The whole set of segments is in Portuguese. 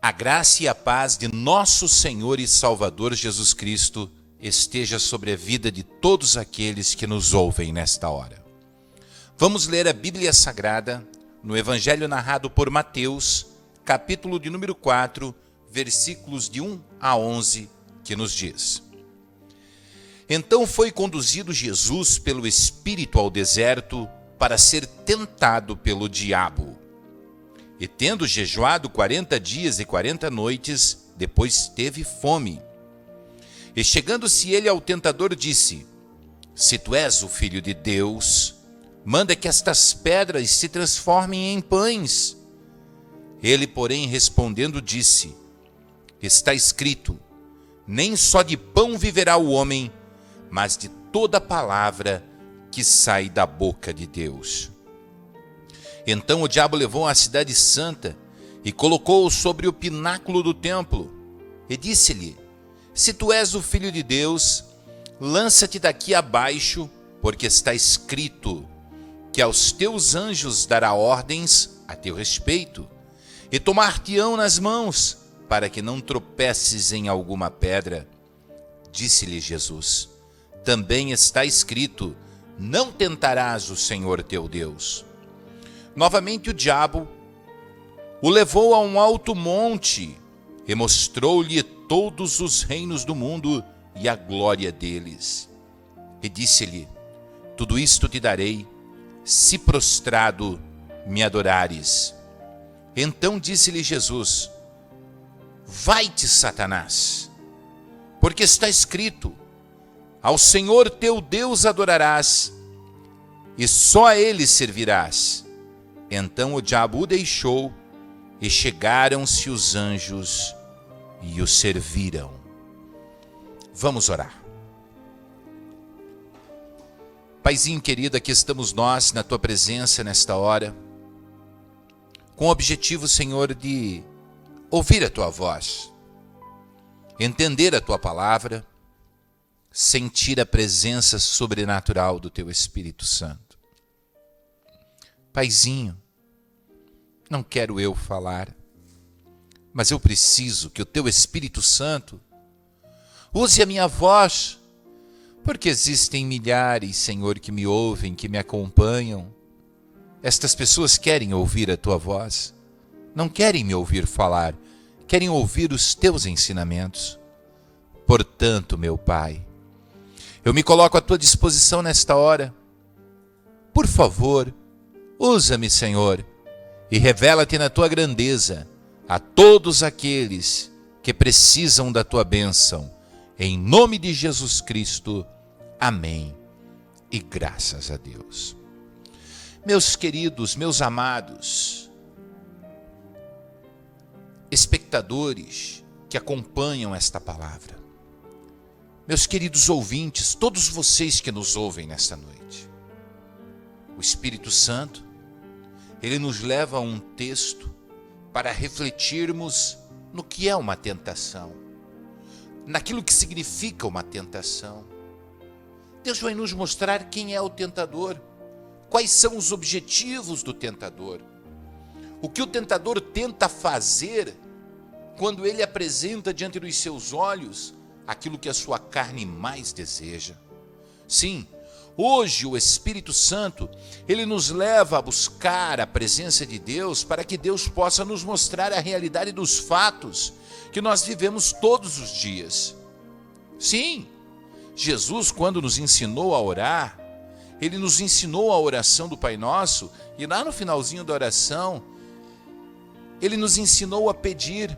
A graça e a paz de nosso Senhor e Salvador Jesus Cristo esteja sobre a vida de todos aqueles que nos ouvem nesta hora. Vamos ler a Bíblia Sagrada no Evangelho narrado por Mateus, capítulo de número 4, versículos de 1 a 11, que nos diz: Então foi conduzido Jesus pelo Espírito ao deserto para ser tentado pelo diabo. E tendo jejuado 40 dias e 40 noites, depois teve fome. E chegando-se ele ao tentador, disse: Se tu és o Filho de Deus, manda que estas pedras se transformem em pães. Ele, porém, respondendo, disse: Está escrito, nem só de pão viverá o homem, mas de toda palavra que sai da boca de Deus. Então o diabo levou à cidade santa e colocou-o sobre o pináculo do templo e disse-lhe: Se tu és o Filho de Deus, lança-te daqui abaixo, porque está escrito que aos teus anjos dará ordens a teu respeito, e tomar-te-ão nas mãos, para que não tropeces em alguma pedra. Disse-lhe Jesus: Também está escrito, não tentarás o Senhor teu Deus. Novamente o diabo o levou a um alto monte e mostrou-lhe todos os reinos do mundo e a glória deles. E disse-lhe: Tudo isto te darei, se prostrado me adorares. Então disse-lhe Jesus: Vai-te, Satanás, porque está escrito, ao Senhor teu Deus adorarás, e só a ele servirás. Então o diabo o deixou, e chegaram-se os anjos e o serviram. Vamos orar. Paizinho querido, aqui estamos nós na tua presença nesta hora, com o objetivo, Senhor, de ouvir a tua voz, entender a tua palavra, sentir a presença sobrenatural do teu Espírito Santo. Paizinho, não quero eu falar, mas eu preciso que o teu Espírito Santo use a minha voz, porque existem milhares, Senhor, que me ouvem, que me acompanham. Estas pessoas querem ouvir a tua voz, não querem me ouvir falar, querem ouvir os teus ensinamentos. Portanto, meu Pai, eu me coloco à tua disposição nesta hora. Por favor, usa-me, Senhor, e revela-te na tua grandeza a todos aqueles que precisam da tua bênção. Em nome de Jesus Cristo, amém. E graças a Deus. Meus queridos, meus amados, espectadores que acompanham esta palavra, meus queridos ouvintes, todos vocês que nos ouvem nesta noite, o Espírito Santo, ele nos leva a um texto para refletirmos no que é uma tentação, naquilo que significa uma tentação. Deus vai nos mostrar quem é o tentador, quais são os objetivos do tentador, o que o tentador tenta fazer quando ele apresenta diante dos seus olhos aquilo que a sua carne mais deseja. Sim, hoje o Espírito Santo, ele nos leva a buscar a presença de Deus para que Deus possa nos mostrar a realidade dos fatos que nós vivemos todos os dias. Sim, Jesus, quando nos ensinou a orar, ele nos ensinou a oração do Pai Nosso, e lá no finalzinho da oração, ele nos ensinou a pedir: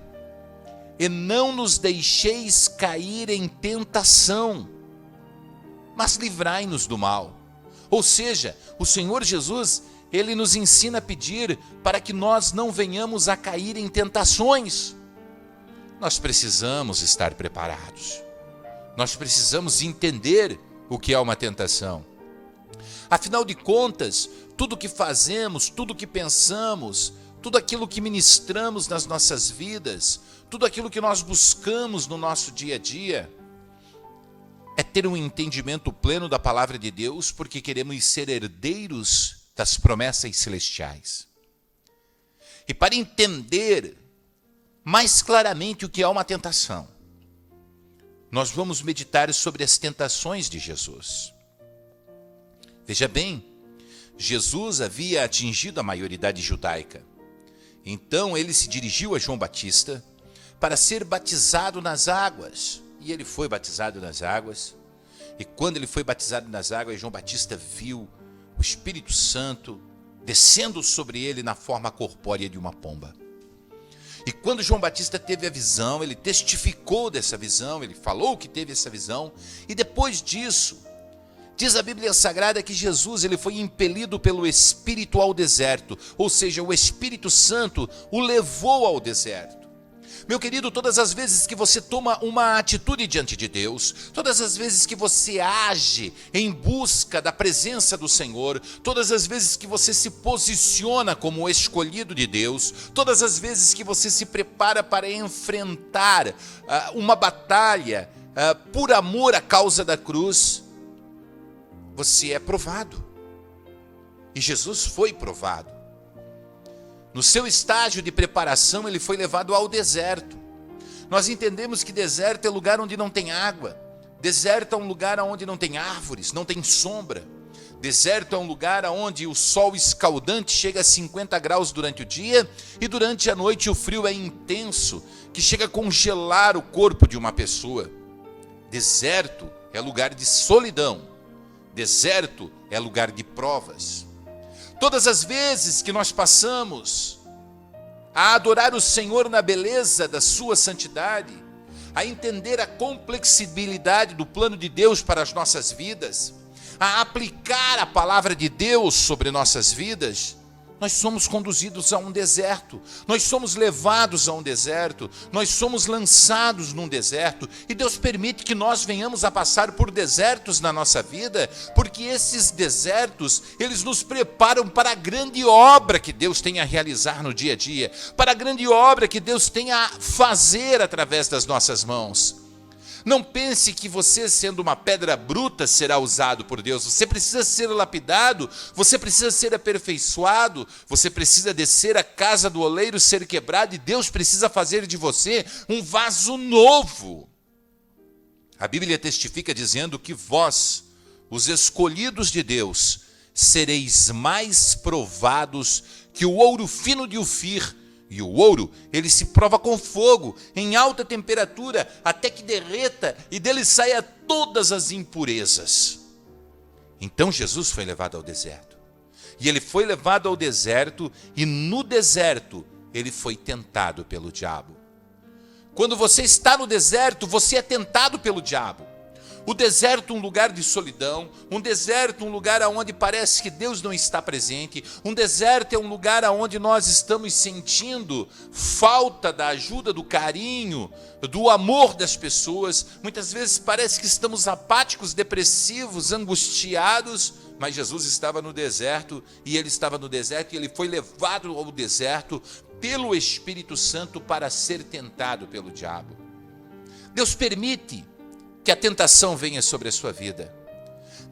e não nos deixeis cair em tentação, mas livrai-nos do mal. Ou seja, o Senhor Jesus, ele nos ensina a pedir para que nós não venhamos a cair em tentações. Nós precisamos estar preparados. Nós precisamos entender o que é uma tentação. Afinal de contas, tudo que fazemos, tudo que pensamos, tudo aquilo que ministramos nas nossas vidas, tudo aquilo que nós buscamos no nosso dia a dia, é ter um entendimento pleno da palavra de Deus, porque queremos ser herdeiros das promessas celestiais. E para entender mais claramente o que é uma tentação. Nós vamos meditar sobre as tentações de Jesus. Veja bem, Jesus havia atingido a maioridade judaica. Então ele se dirigiu a João Batista para ser batizado nas águas. E ele foi batizado nas águas. E quando ele foi batizado nas águas, João Batista viu o Espírito Santo descendo sobre ele na forma corpórea de uma pomba. E quando João Batista teve a visão, ele testificou dessa visão, ele falou que teve essa visão. E depois disso, diz a Bíblia Sagrada que Jesus ele foi impelido pelo Espírito ao deserto. Ou seja, o Espírito Santo o levou ao deserto. Meu querido, todas as vezes que você toma uma atitude diante de Deus, todas as vezes que você age em busca da presença do Senhor, todas as vezes que você se posiciona como o escolhido de Deus, todas as vezes que você se prepara para enfrentar uma batalha por amor à causa da cruz, você é provado. E Jesus foi provado. No seu estágio de preparação, ele foi levado ao deserto. Nós entendemos que deserto é lugar onde não tem água. Deserto é um lugar onde não tem árvores, não tem sombra. Deserto é um lugar onde o sol escaldante chega a 50 graus durante o dia e durante a noite o frio é intenso, que chega a congelar o corpo de uma pessoa. Deserto é lugar de solidão. Deserto é lugar de provas. Todas as vezes que nós passamos a adorar o Senhor na beleza da sua santidade, a entender a complexibilidade do plano de Deus para as nossas vidas, a aplicar a palavra de Deus sobre nossas vidas, nós somos conduzidos a um deserto, nós somos levados a um deserto, nós somos lançados num deserto, e Deus permite que nós venhamos a passar por desertos na nossa vida, porque esses desertos, eles nos preparam para a grande obra que Deus tem a realizar no dia a dia, para a grande obra que Deus tem a fazer através das nossas mãos. Não pense que você, sendo uma pedra bruta, será usado por Deus. Você precisa ser lapidado, você precisa ser aperfeiçoado, você precisa descer à casa do oleiro, ser quebrado, e Deus precisa fazer de você um vaso novo. A Bíblia testifica dizendo que vós, os escolhidos de Deus, sereis mais provados que o ouro fino de Ofir. E o ouro, ele se prova com fogo, em alta temperatura, até que derreta e dele saia todas as impurezas. Então Jesus foi levado ao deserto. E ele foi levado ao deserto, e no deserto ele foi tentado pelo diabo. Quando você está no deserto, você é tentado pelo diabo. O deserto é um lugar de solidão, um deserto é um lugar onde parece que Deus não está presente, um deserto é um lugar onde nós estamos sentindo falta da ajuda, do carinho, do amor das pessoas. Muitas vezes parece que estamos apáticos, depressivos, angustiados, mas Jesus estava no deserto, e ele estava no deserto, e ele foi levado ao deserto pelo Espírito Santo para ser tentado pelo diabo. Deus permite que a tentação venha sobre a sua vida.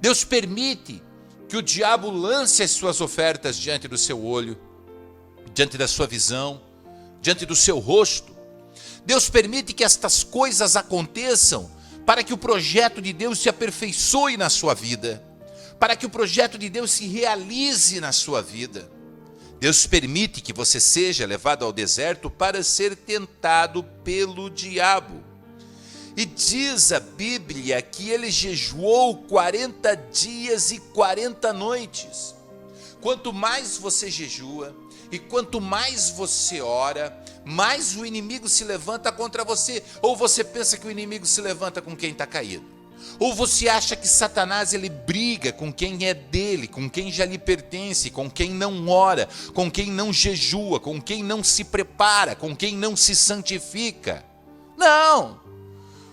Deus permite que o diabo lance as suas ofertas diante do seu olho, diante da sua visão, diante do seu rosto. Deus permite que estas coisas aconteçam para que o projeto de Deus se aperfeiçoe na sua vida, para que o projeto de Deus se realize na sua vida. Deus permite que você seja levado ao deserto para ser tentado pelo diabo. E diz a Bíblia que ele jejuou 40 dias e 40 noites. Quanto mais você jejua e quanto mais você ora, mais o inimigo se levanta contra você. Ou você pensa que o inimigo se levanta com quem está caído. Ou você acha que Satanás ele briga com quem é dele, com quem já lhe pertence, com quem não ora, com quem não jejua, com quem não se prepara, com quem não se santifica. Não!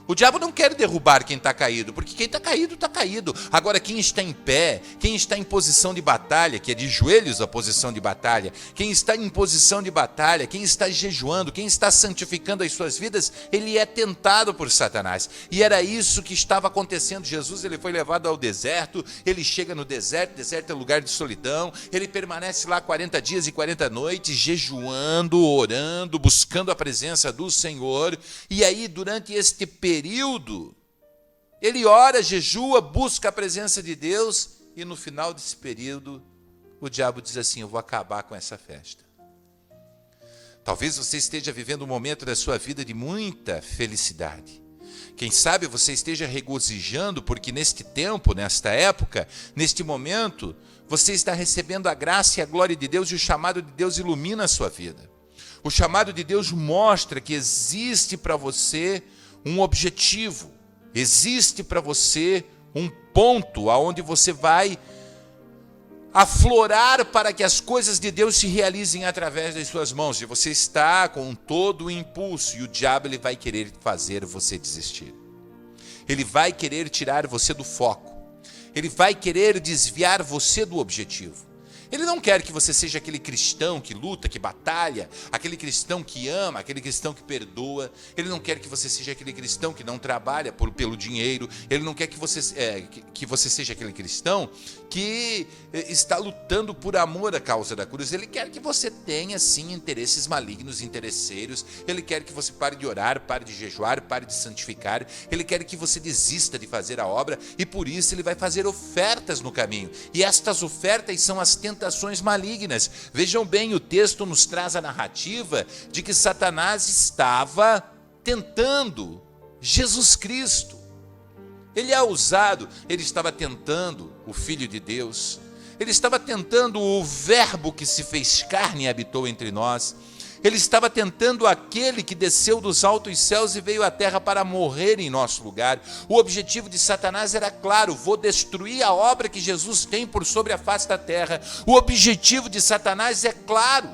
O diabo não quer derrubar quem está caído, porque quem está caído, está caído. Agora, quem está em pé, quem está em posição de batalha, que é de joelhos a posição de batalha, quem está em posição de batalha, quem está jejuando, quem está santificando as suas vidas, ele é tentado por Satanás. E era isso que estava acontecendo. Jesus, ele foi levado ao deserto, ele chega no deserto, deserto é lugar de solidão, ele permanece lá 40 dias e 40 noites, jejuando, orando, buscando a presença do Senhor. E aí, durante este período, ele ora, jejua, busca a presença de Deus, e no final desse período, o diabo diz assim: eu vou acabar com essa festa. Talvez você esteja vivendo um momento da sua vida de muita felicidade. Quem sabe você esteja regozijando, porque neste tempo, nesta época, neste momento, você está recebendo a graça e a glória de Deus, e o chamado de Deus ilumina a sua vida. O chamado de Deus mostra que existe para você um objetivo, existe para você um ponto aonde você vai aflorar para que as coisas de Deus se realizem através das suas mãos, e você está com todo o impulso, e o diabo ele vai querer fazer você desistir. Ele vai querer tirar você do foco. Ele vai querer desviar você do objetivo. Ele não quer que você seja aquele cristão que luta, que batalha, aquele cristão que ama, aquele cristão que perdoa. Ele não quer que você seja aquele cristão que não trabalha pelo dinheiro. Ele não quer que você seja aquele cristão que está lutando por amor à causa da cruz. Ele quer que você tenha, sim, interesses malignos, interesseiros. Ele quer que você pare de orar, pare de jejuar, pare de santificar. Ele quer que você desista de fazer a obra, e por isso ele vai fazer ofertas no caminho. E estas ofertas são as tentações malignas. Vejam bem, o texto nos traz a narrativa de que Satanás estava tentando Jesus Cristo. Ele é ousado, ele estava tentando o Filho de Deus, ele estava tentando o Verbo que se fez carne e habitou entre nós, ele estava tentando aquele que desceu dos altos céus e veio à terra para morrer em nosso lugar. O objetivo de Satanás era claro: vou destruir a obra que Jesus tem por sobre a face da terra. O objetivo de Satanás é claro: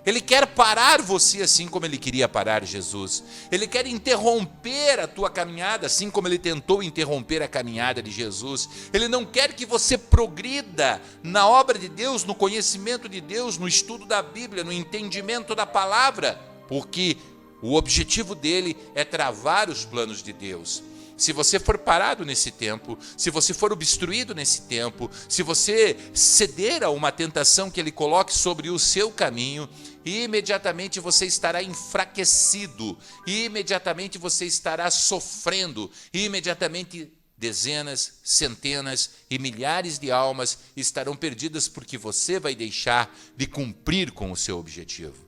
ele quer parar você assim como ele queria parar Jesus. Ele quer interromper a tua caminhada assim como ele tentou interromper a caminhada de Jesus. Ele não quer que você progrida na obra de Deus, no conhecimento de Deus, no estudo da Bíblia, no entendimento da palavra, porque o objetivo dele é travar os planos de Deus. Se você for parado nesse tempo, se você for obstruído nesse tempo, se você ceder a uma tentação que ele coloque sobre o seu caminho, imediatamente você estará enfraquecido, imediatamente você estará sofrendo, imediatamente dezenas, centenas e milhares de almas estarão perdidas porque você vai deixar de cumprir com o seu objetivo.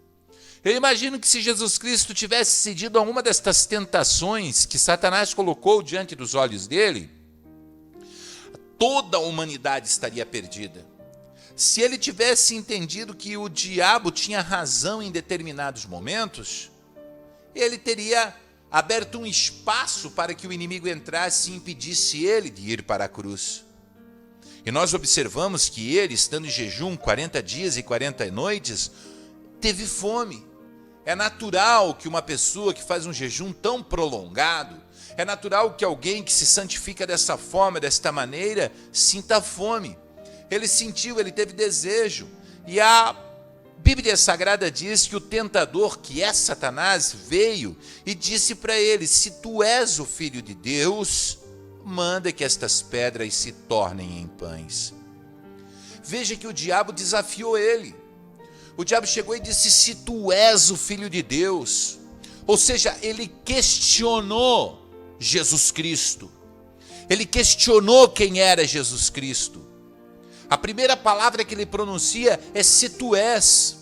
Eu imagino que se Jesus Cristo tivesse cedido a uma destas tentações que Satanás colocou diante dos olhos dele, toda a humanidade estaria perdida. Se ele tivesse entendido que o diabo tinha razão em determinados momentos, ele teria aberto um espaço para que o inimigo entrasse e impedisse ele de ir para a cruz. E nós observamos que ele, estando em jejum 40 dias e 40 noites, teve fome. É natural que uma pessoa que faz um jejum tão prolongado, é natural que alguém que se santifica dessa forma, desta maneira, sinta fome. Ele sentiu, ele teve desejo. E a Bíblia Sagrada diz que o tentador, que é Satanás, veio e disse para ele: se tu és o Filho de Deus, manda que estas pedras se tornem em pães. Veja que o diabo desafiou ele. O diabo chegou e disse: se tu és o Filho de Deus. Ou seja, ele questionou Jesus Cristo. Ele questionou quem era Jesus Cristo. A primeira palavra que ele pronuncia é se tu és.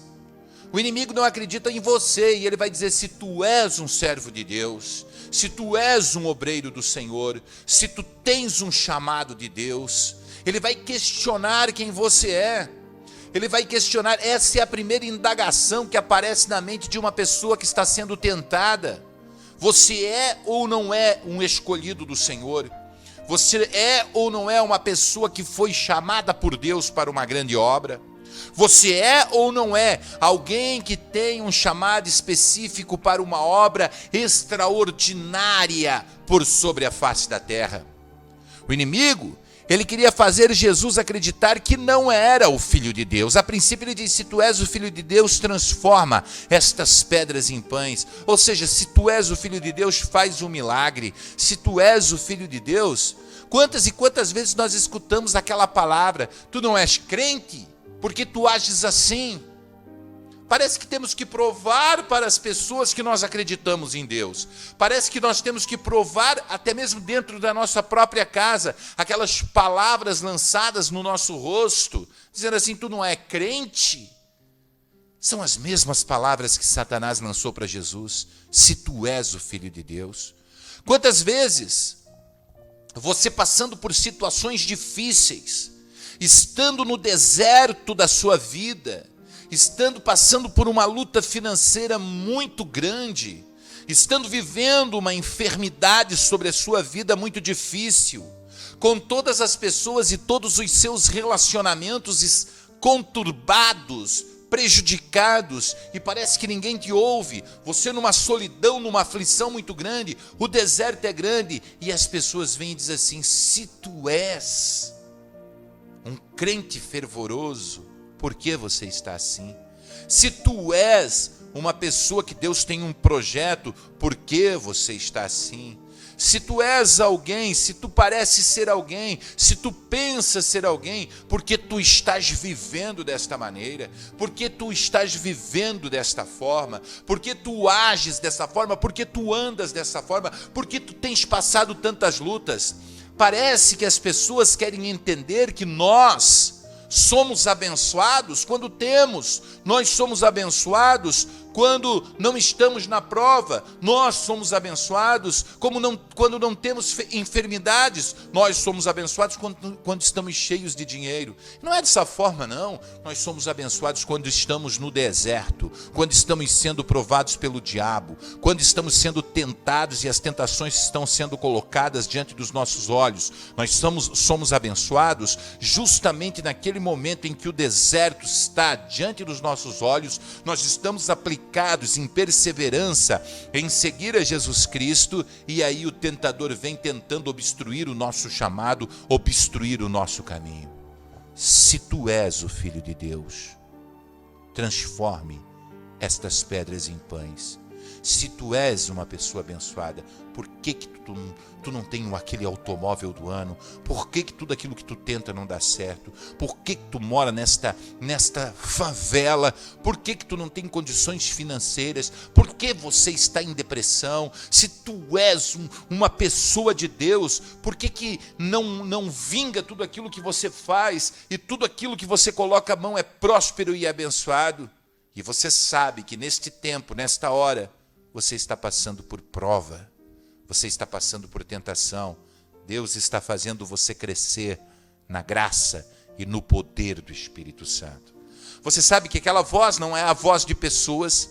O inimigo não acredita em você e ele vai dizer: se tu és um servo de Deus, se tu és um obreiro do Senhor, se tu tens um chamado de Deus, ele vai questionar quem você é. Ele vai questionar. Essa é a primeira indagação que aparece na mente de uma pessoa que está sendo tentada. Você é ou não é um escolhido do Senhor? Você é ou não é uma pessoa que foi chamada por Deus para uma grande obra? Você é ou não é alguém que tem um chamado específico para uma obra extraordinária por sobre a face da terra? O inimigo, ele queria fazer Jesus acreditar que não era o Filho de Deus. A princípio ele disse: se tu és o Filho de Deus, transforma estas pedras em pães. Ou seja, se tu és o Filho de Deus, faz um milagre. Se tu és o Filho de Deus, quantas e quantas vezes nós escutamos aquela palavra: tu não és crente porque tu ages assim. Parece que temos que provar para as pessoas que nós acreditamos em Deus. Parece que nós temos que provar, até mesmo dentro da nossa própria casa, aquelas palavras lançadas no nosso rosto, dizendo assim: tu não é crente. São as mesmas palavras que Satanás lançou para Jesus: se tu és o Filho de Deus. Quantas vezes você, passando por situações difíceis, estando no deserto da sua vida, passando por uma luta financeira muito grande, estando vivendo uma enfermidade sobre a sua vida muito difícil, com todas as pessoas e todos os seus relacionamentos conturbados, prejudicados, e parece que ninguém te ouve, você numa solidão, numa aflição muito grande, o deserto é grande, e as pessoas vêm e dizem assim: se tu és um crente fervoroso, por que você está assim? Se tu és uma pessoa que Deus tem um projeto, por que você está assim? Se tu és alguém, se tu parece ser alguém, se tu pensa ser alguém, por que tu estás vivendo desta maneira? Por que tu estás vivendo desta forma? Por que tu ages dessa forma? Por que tu andas dessa forma? Por que tu tens passado tantas lutas? Parece que as pessoas querem entender que nós somos abençoados quando temos, nós somos abençoados quando não estamos na prova, nós somos abençoados quando não temos enfermidades, nós somos abençoados quando estamos cheios de dinheiro. Não é dessa forma, não. Nós somos abençoados quando estamos no deserto, quando estamos sendo provados pelo diabo, quando estamos sendo tentados e as tentações estão sendo colocadas diante dos nossos olhos. Nós somos abençoados justamente naquele momento em que o deserto está diante dos nossos olhos, nós estamos aplicados em perseverança em seguir a Jesus Cristo, e aí o tentador vem tentando obstruir o nosso chamado, obstruir o nosso caminho. Se tu és o Filho de Deus, transforme estas pedras em pães. Se tu és uma pessoa abençoada, por que tu não tem aquele automóvel do ano? Por que tudo aquilo que tu tenta não dá certo? Por que tu mora nesta favela? Por que tu não tem condições financeiras? Por que você está em depressão? Se tu és uma pessoa de Deus, por que não vinga tudo aquilo que você faz e tudo aquilo que você coloca a mão é próspero e abençoado? E você sabe que neste tempo, nesta hora, você está passando por prova, você está passando por tentação. Deus está fazendo você crescer na graça e no poder do Espírito Santo. Você sabe que aquela voz não é a voz de pessoas,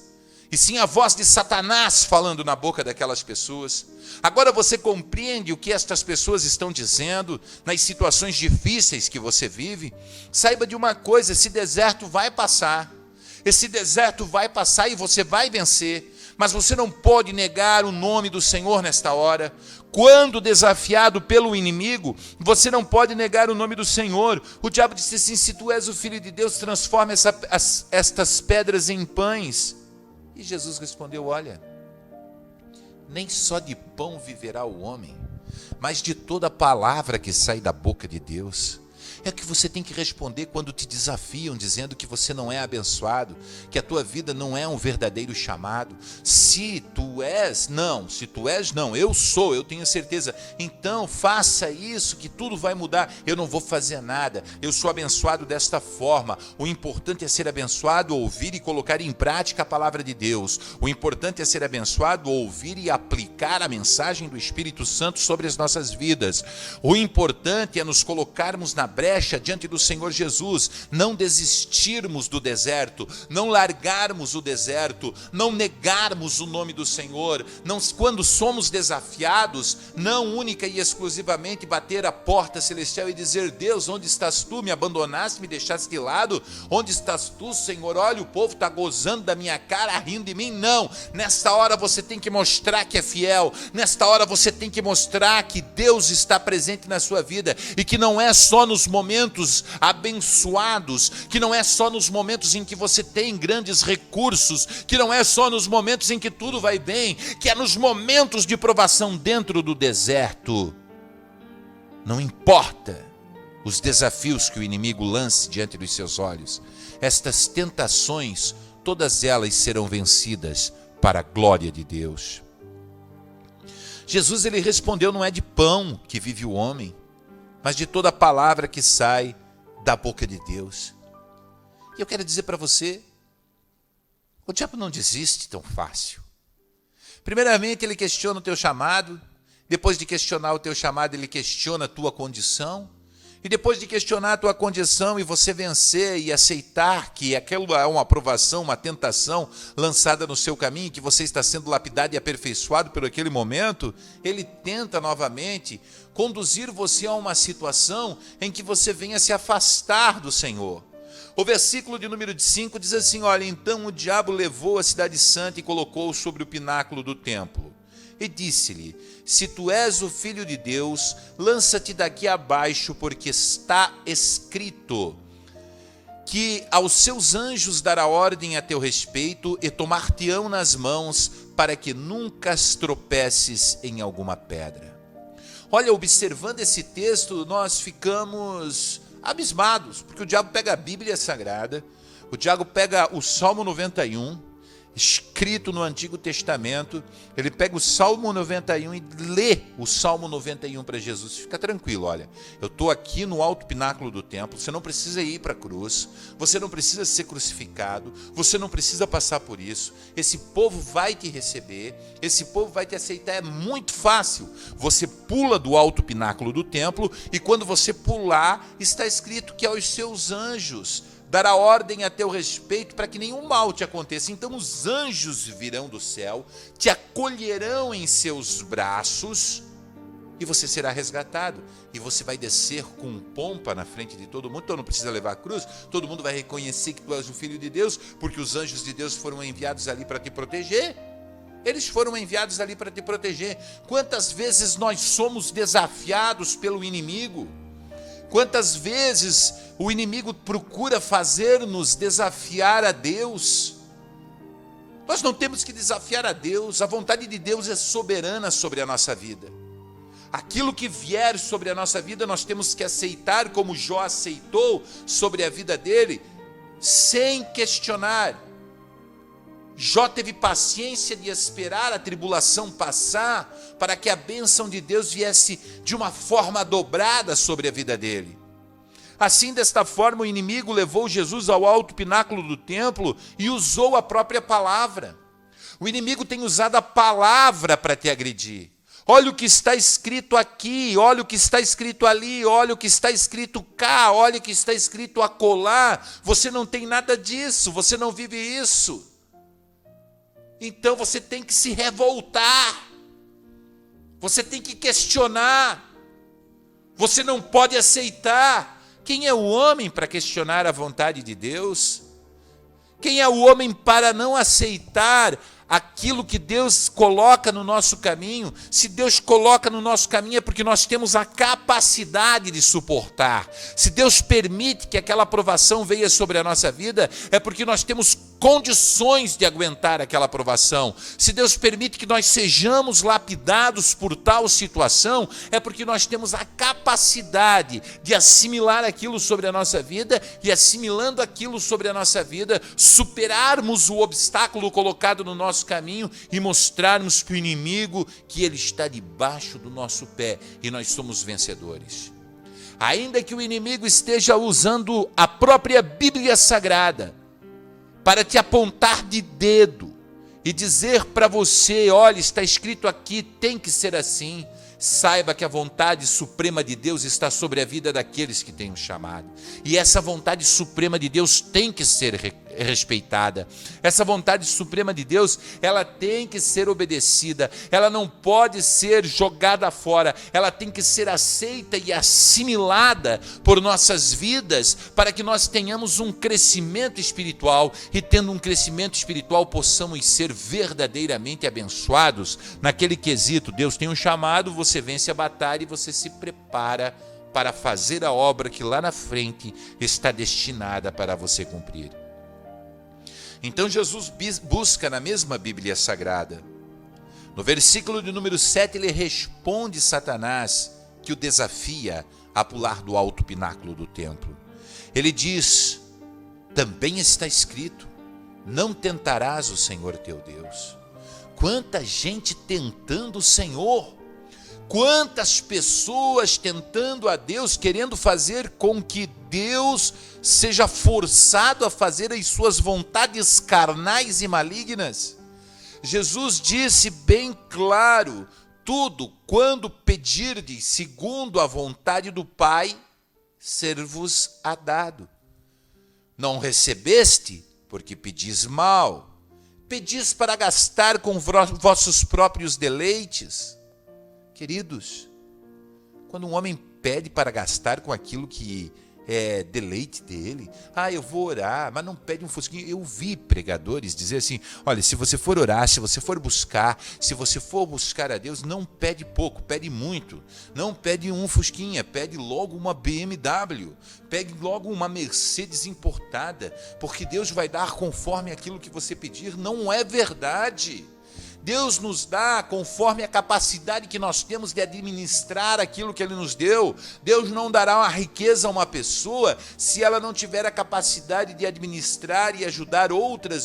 e sim a voz de Satanás falando na boca daquelas pessoas. Agora você compreende o que estas pessoas estão dizendo nas situações difíceis que você vive? Saiba de uma coisa: esse deserto vai passar. Esse deserto vai passar e você vai vencer. Mas você não pode negar o nome do Senhor nesta hora. Quando desafiado pelo inimigo, você não pode negar o nome do Senhor. O diabo disse assim: se tu és o Filho de Deus, transforma estas pedras em pães. E Jesus respondeu: olha, nem só de pão viverá o homem, mas de toda palavra que sai da boca de Deus. É que você tem que responder quando te desafiam, dizendo que você não é abençoado, que a tua vida não é um verdadeiro chamado. Se tu és, não, eu sou, eu tenho certeza. Então faça isso que tudo vai mudar. Eu não vou fazer nada, eu sou abençoado desta forma. O importante é ser abençoado, ouvir e colocar em prática a palavra de Deus. O importante é ser abençoado, ouvir e aplicar a mensagem do Espírito Santo sobre as nossas vidas. O importante é nos colocarmos na brecha diante do Senhor Jesus, não desistirmos do deserto, não largarmos o deserto, não negarmos o nome do Senhor, não, quando somos desafiados, não única e exclusivamente bater a porta celestial e dizer: Deus, onde estás tu? Me abandonaste, me deixaste de lado? Onde estás tu, Senhor? Olha, o povo está gozando da minha cara, rindo de mim. Não, nesta hora você tem que mostrar que é fiel, nesta hora você tem que mostrar que Deus está presente na sua vida, e que não é só nos momentos abençoados, que não é só nos momentos em que você tem grandes recursos, que não é só nos momentos em que tudo vai bem, que é nos momentos de provação dentro do deserto. Não importa os desafios que o inimigo lance diante dos seus olhos, estas tentações, todas elas serão vencidas para a glória de Deus. Jesus, ele respondeu: não é de pão que vive o homem, mas de toda palavra que sai da boca de Deus. E eu quero dizer para você, o diabo não desiste tão fácil. Primeiramente, ele questiona o teu chamado. Depois de questionar o teu chamado, ele questiona a tua condição. E depois de questionar a tua condição e você vencer e aceitar que aquilo é uma aprovação, uma tentação lançada no seu caminho, que você está sendo lapidado e aperfeiçoado por aquele momento, ele tenta novamente conduzir você a uma situação em que você venha se afastar do Senhor. O versículo de número 5 diz assim: olha, então o diabo levou a cidade santa e colocou-o sobre o pináculo do templo. E disse-lhe: se tu és o Filho de Deus, lança-te daqui abaixo, porque está escrito que aos seus anjos dará ordem a teu respeito e tomar-te-ão nas mãos, para que nunca tropeces em alguma pedra. Olha, observando esse texto, nós ficamos abismados, porque o diabo pega a Bíblia Sagrada, o diabo pega o Salmo 91, escrito no Antigo Testamento, ele pega o Salmo 91 e lê o Salmo 91 para Jesus. Fica tranquilo, olha, eu estou aqui no alto pináculo do templo, você não precisa ir para a cruz, você não precisa ser crucificado, você não precisa passar por isso, esse povo vai te receber, esse povo vai te aceitar, é muito fácil. Você pula do alto pináculo do templo, e quando você pular, está escrito que aos seus anjos dará ordem a teu respeito para que nenhum mal te aconteça. Então os anjos virão do céu, te acolherão em seus braços, e você será resgatado. E você vai descer com pompa na frente de todo mundo. Então não precisa levar a cruz, todo mundo vai reconhecer que tu és o Filho de Deus, porque os anjos de Deus foram enviados ali para te proteger. Eles foram enviados ali para te proteger. Quantas vezes nós somos desafiados pelo inimigo? Quantas vezes o inimigo procura fazer-nos desafiar a Deus? Nós não temos que desafiar a Deus, a vontade de Deus é soberana sobre a nossa vida. Aquilo que vier sobre a nossa vida, nós temos que aceitar, como Jó aceitou sobre a vida dele, sem questionar. Jó teve paciência de esperar a tribulação passar, para que a bênção de Deus viesse de uma forma dobrada sobre a vida dele. Assim, desta forma, o inimigo levou Jesus ao alto pináculo do templo e usou a própria palavra. O inimigo tem usado a palavra para te agredir. Olha o que está escrito aqui, olha o que está escrito ali, olha o que está escrito cá, olha o que está escrito acolá. Você não tem nada disso, você não vive isso. Então você tem que se revoltar, você tem que questionar, você não pode aceitar. Quem é o homem para questionar a vontade de Deus? Quem é o homem para não aceitar aquilo que Deus coloca no nosso caminho? Se Deus coloca no nosso caminho é porque nós temos a capacidade de suportar. Se Deus permite que aquela aprovação venha sobre a nossa vida, é porque nós temos condições de aguentar aquela aprovação. Se Deus permite que nós sejamos lapidados por tal situação, é porque nós temos a capacidade de assimilar aquilo sobre a nossa vida, e assimilando aquilo sobre a nossa vida, superarmos o obstáculo colocado no nosso caminho e mostrarmos para o inimigo que ele está debaixo do nosso pé e nós somos vencedores. Ainda que o inimigo esteja usando a própria Bíblia Sagrada para te apontar de dedo e dizer para você: olha, está escrito aqui, tem que ser assim. Saiba que a vontade suprema de Deus está sobre a vida daqueles que têm o chamado. E essa vontade suprema de Deus tem que ser respeitada. Essa vontade suprema de Deus, ela tem que ser obedecida. Ela não pode ser jogada fora. Ela tem que ser aceita e assimilada por nossas vidas, para que nós tenhamos um crescimento espiritual. E tendo um crescimento espiritual, possamos ser verdadeiramente abençoados naquele quesito. Deus tem um chamado, você vence a batalha e você se prepara para fazer a obra que lá na frente está destinada para você cumprir. Então Jesus busca na mesma Bíblia Sagrada. No versículo de número 7, ele responde Satanás, que o desafia a pular do alto pináculo do templo. Ele diz: também está escrito, não tentarás o Senhor teu Deus. Quanta gente tentando o Senhor, quantas pessoas tentando a Deus, querendo fazer com que Deus seja forçado a fazer as suas vontades carnais e malignas. Jesus disse bem claro: tudo quando pedirdes segundo a vontade do Pai, ser-vos-á dado. Não recebeste, porque pedis mal. Pedis para gastar com vossos próprios deleites. Queridos, quando um homem pede para gastar com aquilo que é deleite dele, eu vou orar, mas não pede um fusquinho. Eu vi pregadores dizer assim: olha, se você for orar, se você for buscar a Deus, não pede pouco, pede muito. Não pede um fusquinha, pede logo uma BMW, pede logo uma Mercedes importada, porque Deus vai dar conforme aquilo que você pedir. Não é verdade. Deus nos dá conforme a capacidade que nós temos de administrar aquilo que Ele nos deu. Deus não dará uma riqueza a uma pessoa se ela não tiver a capacidade de administrar e ajudar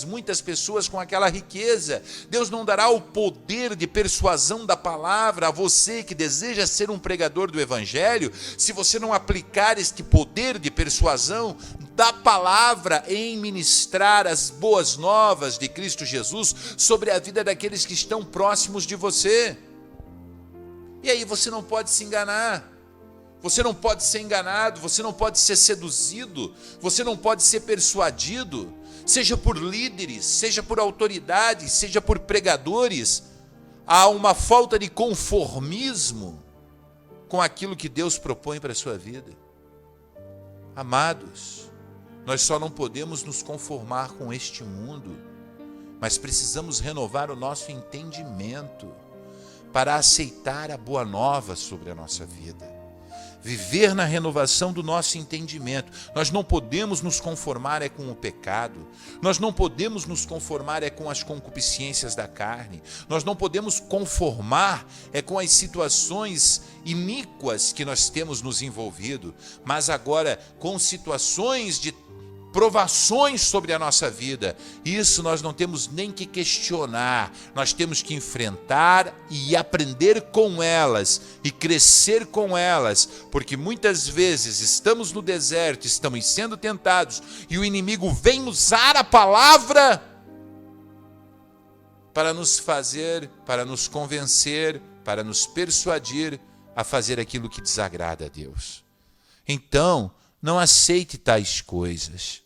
muitas pessoas com aquela riqueza. Deus não dará o poder de persuasão da palavra a você que deseja ser um pregador do Evangelho, se você não aplicar este poder de persuasão da palavra em ministrar as boas novas de Cristo Jesus sobre a vida daqueles que estão próximos de você. E aí você não pode se enganar, você não pode ser enganado, você não pode ser seduzido, você não pode ser persuadido, seja por líderes, seja por autoridades, seja por pregadores. Há uma falta de conformismo com aquilo que Deus propõe para a sua vida. Amados, nós só não podemos nos conformar com este mundo, mas precisamos renovar o nosso entendimento para aceitar a boa nova sobre a nossa vida. Viver na renovação do nosso entendimento. Nós não podemos nos conformar com o pecado. Nós não podemos nos conformar com as concupiscências da carne. Nós não podemos conformar com as situações iníquas que nós temos nos envolvido. Mas agora, com situações de provações sobre a nossa vida, isso nós não temos nem que questionar, nós temos que enfrentar e aprender com elas e crescer com elas, porque muitas vezes estamos no deserto, estamos sendo tentados e o inimigo vem usar a palavra para nos fazer, para nos convencer, para nos persuadir a fazer aquilo que desagrada a Deus. Então, não aceite tais coisas.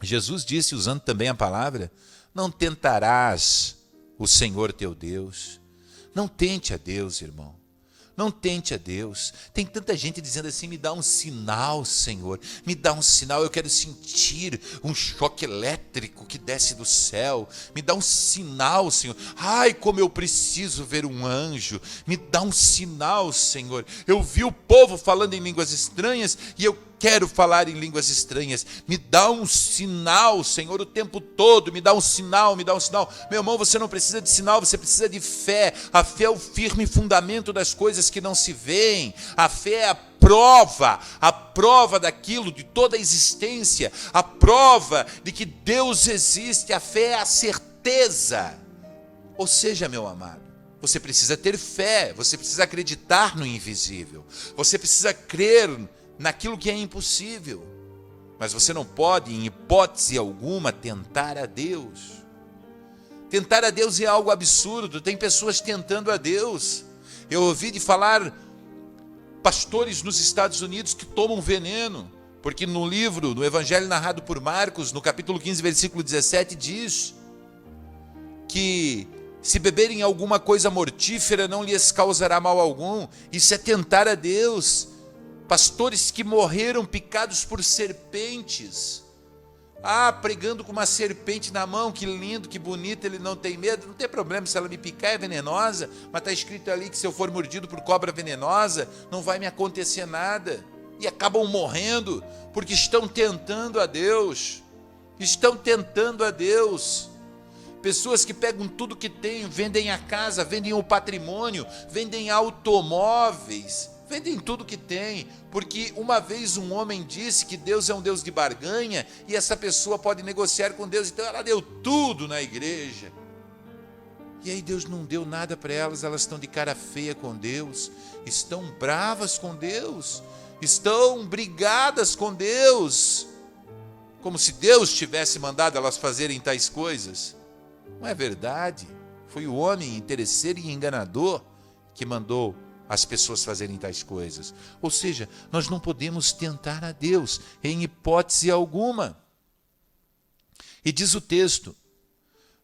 Jesus disse, usando também a palavra: não tentarás o Senhor teu Deus. Não tente a Deus, irmão. Não tente a Deus. Tem tanta gente dizendo assim: me dá um sinal, Senhor. Me dá um sinal, eu quero sentir um choque elétrico que desce do céu. Me dá um sinal, Senhor. Ai, como eu preciso ver um anjo. Me dá um sinal, Senhor. Eu vi o povo falando em línguas estranhas e eu quero falar em línguas estranhas. Me dá um sinal, Senhor, o tempo todo. Me dá um sinal, me dá um sinal. Meu irmão, você não precisa de sinal, você precisa de fé. A fé é o firme fundamento das coisas que não se veem. A fé é a prova daquilo, de toda a existência, a prova de que Deus existe. A fé é a certeza. Ou seja, meu amado, você precisa ter fé, você precisa acreditar no invisível, você precisa crer naquilo que é impossível, mas você não pode, em hipótese alguma, tentar a Deus. Tentar a Deus é algo absurdo. Tem pessoas tentando a Deus. Eu ouvi de falar pastores nos Estados Unidos que tomam veneno, porque no livro, no Evangelho narrado por Marcos, no capítulo 15, versículo 17, diz que se beberem alguma coisa mortífera não lhes causará mal algum. Isso é tentar a Deus. Pastores que morreram picados por serpentes. Pregando com uma serpente na mão, que lindo, que bonito, ele não tem medo. Não tem problema, se ela me picar é venenosa, mas está escrito ali que se eu for mordido por cobra venenosa, não vai me acontecer nada. E acabam morrendo, porque estão tentando a Deus. Estão tentando a Deus. Pessoas que pegam tudo que têm, vendem a casa, vendem o patrimônio, vendem automóveis, vendem tudo que tem, porque uma vez um homem disse que Deus é um Deus de barganha e essa pessoa pode negociar com Deus, então ela deu tudo na igreja. E aí Deus não deu nada para elas, elas estão de cara feia com Deus, estão bravas com Deus, estão brigadas com Deus, como se Deus tivesse mandado elas fazerem tais coisas. Não é verdade, foi o homem interesseiro e enganador que mandou as pessoas fazerem tais coisas. Ou seja, nós não podemos tentar a Deus em hipótese alguma. E diz o texto: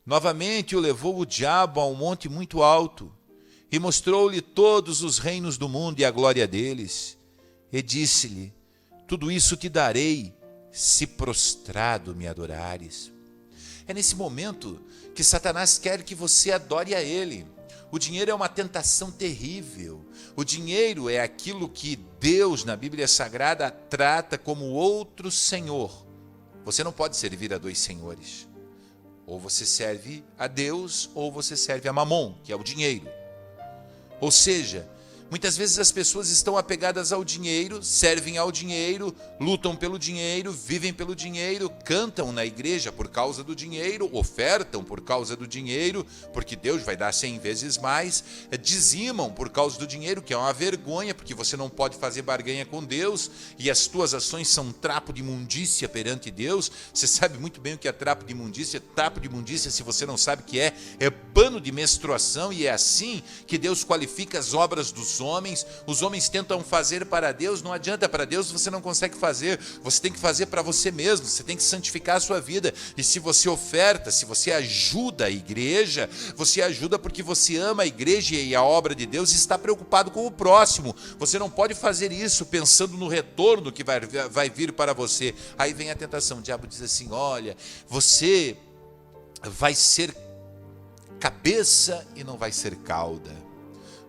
novamente o levou o diabo a um monte muito alto e mostrou-lhe todos os reinos do mundo e a glória deles. E disse-lhe: tudo isso te darei, se prostrado me adorares. É nesse momento que Satanás quer que você adore a ele. O dinheiro é uma tentação terrível. O dinheiro é aquilo que Deus, na Bíblia Sagrada, trata como outro senhor. Você não pode servir a dois senhores. Ou você serve a Deus, ou você serve a Mamon, que é o dinheiro. Ou seja, muitas vezes as pessoas estão apegadas ao dinheiro, servem ao dinheiro, lutam pelo dinheiro, vivem pelo dinheiro, cantam na igreja por causa do dinheiro, ofertam por causa do dinheiro, porque Deus vai dar 100 vezes mais, dizimam por causa do dinheiro, que é uma vergonha, porque você não pode fazer barganha com Deus, e as tuas ações são trapo de imundícia perante Deus. Você sabe muito bem o que é trapo de imundícia. Trapo de imundícia, se você não sabe o que é pano de menstruação, e é assim que Deus qualifica as obras dos homens. Os homens tentam fazer para Deus, não adianta, para Deus você não consegue fazer, você tem que fazer para você mesmo, você tem que santificar a sua vida. E se você oferta, se você ajuda a igreja, você ajuda porque você ama a igreja e a obra de Deus e está preocupado com o próximo. Você não pode fazer isso pensando no retorno que vai vir para você. Aí vem a tentação, o diabo diz assim: olha, você vai ser cabeça e não vai ser cauda,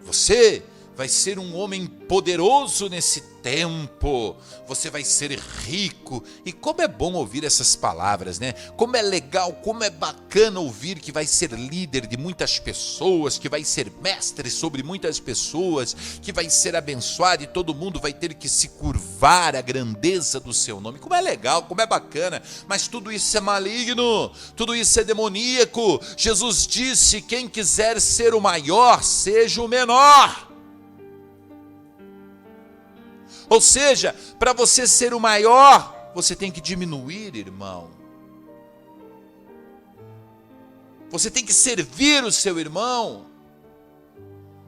você vai ser um homem poderoso nesse tempo, você vai ser rico. E como é bom ouvir essas palavras, né? Como é legal, como é bacana ouvir que vai ser líder de muitas pessoas, que vai ser mestre sobre muitas pessoas, que vai ser abençoado e todo mundo vai ter que se curvar à grandeza do seu nome. Como é legal, como é bacana, mas tudo isso é maligno, tudo isso é demoníaco. Jesus disse: quem quiser ser o maior, seja o menor. Ou seja, para você ser o maior, você tem que diminuir, irmão. Você tem que servir o seu irmão.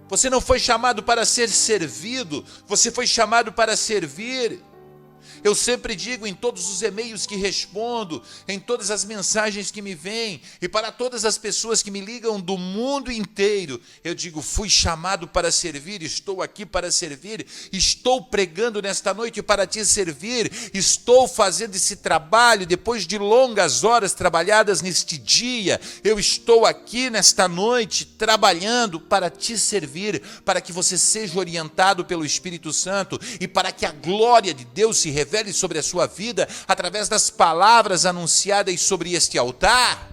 Você não foi chamado para ser servido, você foi chamado para servir. Eu sempre digo em todos os e-mails que respondo, em todas as mensagens que me vêm, e para todas as pessoas que me ligam do mundo inteiro, eu digo: fui chamado para servir, estou aqui para servir, estou pregando nesta noite para te servir, estou fazendo esse trabalho depois de longas horas trabalhadas neste dia, eu estou aqui nesta noite trabalhando para te servir, para que você seja orientado pelo Espírito Santo e para que a glória de Deus se revele sobre a sua vida através das palavras anunciadas sobre este altar.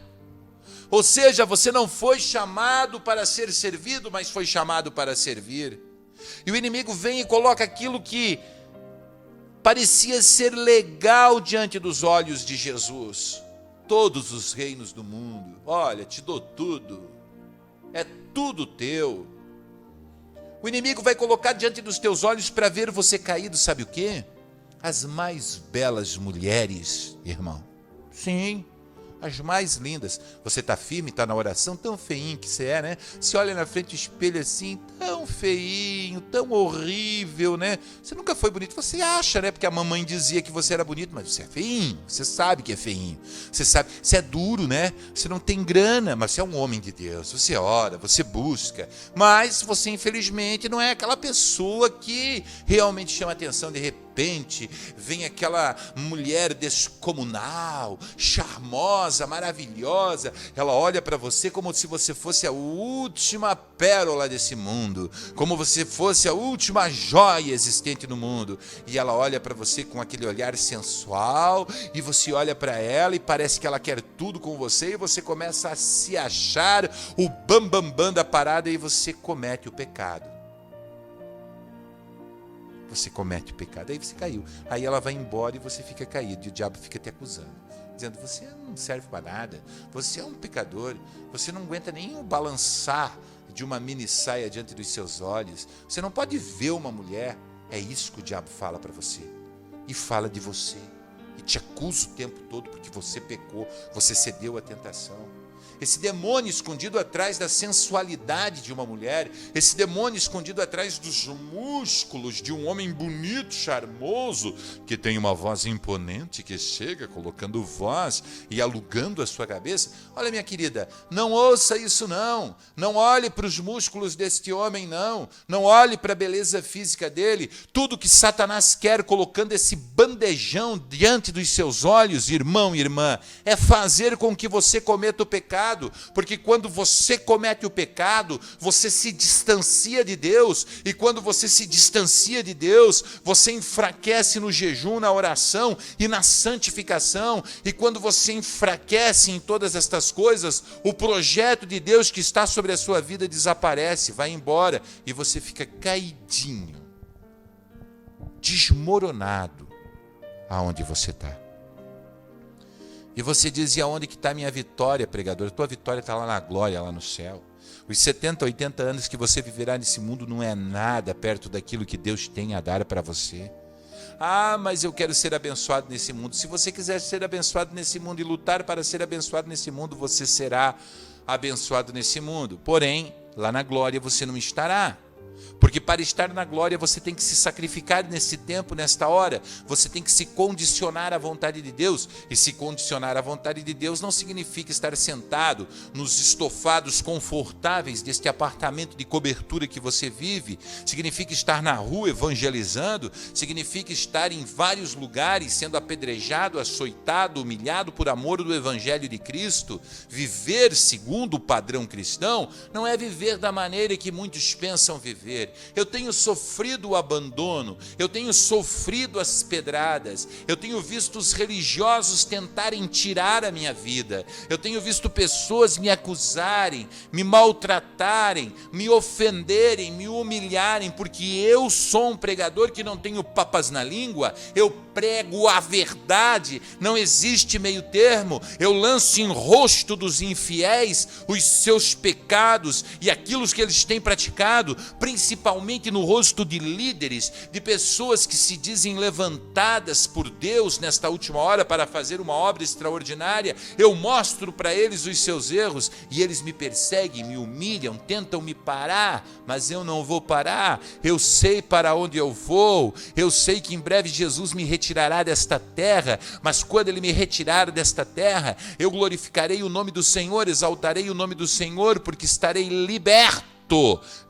Ou seja, você não foi chamado para ser servido, mas foi chamado para servir. E o inimigo vem e coloca aquilo que parecia ser legal diante dos olhos de Jesus: todos os reinos do mundo, olha, te dou tudo, é tudo teu. O inimigo vai colocar diante dos teus olhos para ver você caído, sabe o quê? As mais belas mulheres, irmão. Sim, as mais lindas. Você está firme, está na oração, tão feinho que você é, né? Você olha na frente do espelho assim, tão feinho, tão horrível, né? Você nunca foi bonito, você acha, né? Porque a mamãe dizia que você era bonito, mas você é feinho, você sabe que é feinho. Você sabe, você é duro, né? Você não tem grana, mas você é um homem de Deus. Você ora, você busca, mas você infelizmente não é aquela pessoa que realmente chama atenção. De repente vem aquela mulher descomunal, charmosa, maravilhosa, ela olha para você como se você fosse a última pérola desse mundo, como você fosse a última joia existente no mundo, e ela olha para você com aquele olhar sensual, e você olha para ela e parece que ela quer tudo com você, e você começa a se achar o bambambam da parada, e você comete o pecado. Você comete o pecado, aí você caiu. Aí ela vai embora e você fica caído, e o diabo fica te acusando, dizendo: você não serve para nada, você é um pecador, você não aguenta nem o balançar de uma mini saia diante dos seus olhos, você não pode ver uma mulher. É isso que o diabo fala para você, e fala de você, e te acusa o tempo todo porque você pecou, você cedeu à tentação. Esse demônio escondido atrás da sensualidade de uma mulher, esse demônio escondido atrás dos músculos de um homem bonito, charmoso, que tem uma voz imponente, que chega colocando voz e alugando a sua cabeça. Olha, minha querida, não ouça isso não, não olhe para os músculos deste homem não olhe para a beleza física dele. Tudo que Satanás quer colocando esse bandejão diante dos seus olhos, irmão e irmã, é fazer com que você cometa o pecado. Porque quando você comete o pecado, você se distancia de Deus, e quando você se distancia de Deus, você enfraquece no jejum, na oração e na santificação, e quando você enfraquece em todas estas coisas, o projeto de Deus que está sobre a sua vida desaparece, vai embora, e você fica caidinho, desmoronado aonde você está. E você diz: e aonde que está a minha vitória, pregador? A tua vitória está lá na glória, lá no céu. Os 70, 80 anos que você viverá nesse mundo não é nada perto daquilo que Deus tem a dar para você. Ah, mas eu quero ser abençoado nesse mundo. Se você quiser ser abençoado nesse mundo e lutar para ser abençoado nesse mundo, você será abençoado nesse mundo. Porém, lá na glória você não estará. Porque para estar na glória você tem que se sacrificar nesse tempo, nesta hora. Você tem que se condicionar à vontade de Deus. E se condicionar à vontade de Deus não significa estar sentado nos estofados confortáveis deste apartamento de cobertura que você vive. Significa estar na rua evangelizando. Significa estar em vários lugares sendo apedrejado, açoitado, humilhado por amor do evangelho de Cristo. Viver segundo o padrão cristão não é viver da maneira que muitos pensam viver. Eu tenho sofrido o abandono, eu tenho sofrido as pedradas, eu tenho visto os religiosos tentarem tirar a minha vida, eu tenho visto pessoas me acusarem, me maltratarem, me ofenderem, me humilharem, porque eu sou um pregador que não tenho papas na língua, eu prego a verdade, não existe meio termo, eu lanço em rosto dos infiéis os seus pecados e aquilo que eles têm praticado, principalmente no rosto de líderes, de pessoas que se dizem levantadas por Deus nesta última hora para fazer uma obra extraordinária. Eu mostro para eles os seus erros e eles me perseguem, me humilham, tentam me parar, mas eu não vou parar. Eu sei para onde eu vou, eu sei que em breve Jesus me retirará desta terra, mas quando ele me retirar desta terra, eu glorificarei o nome do Senhor, exaltarei o nome do Senhor, porque estarei liberto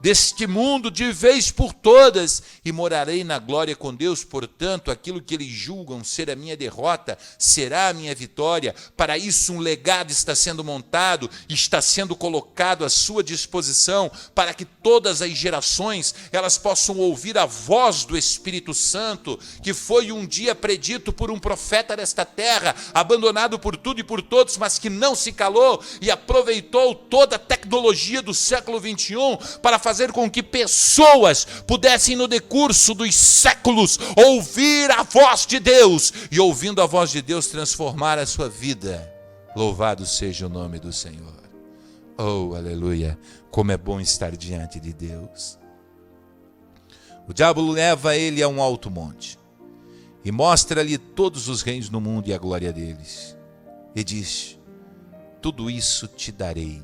deste mundo de vez por todas e morarei na glória com Deus. Portanto, aquilo que eles julgam ser a minha derrota será a minha vitória. Para isso um legado está sendo montado, está sendo colocado à sua disposição, para que todas as gerações elas possam ouvir a voz do Espírito Santo, que foi um dia predito por um profeta desta terra, abandonado por tudo e por todos, mas que não se calou e aproveitou toda a tecnologia do século 21 para fazer com que pessoas pudessem no decurso dos séculos ouvir a voz de Deus e, ouvindo a voz de Deus, transformar a sua vida. Louvado seja o nome do Senhor. Oh, aleluia, como é bom estar diante de Deus. O diabo leva ele a um alto monte e mostra-lhe todos os reinos do mundo e a glória deles, e diz: tudo isso te darei,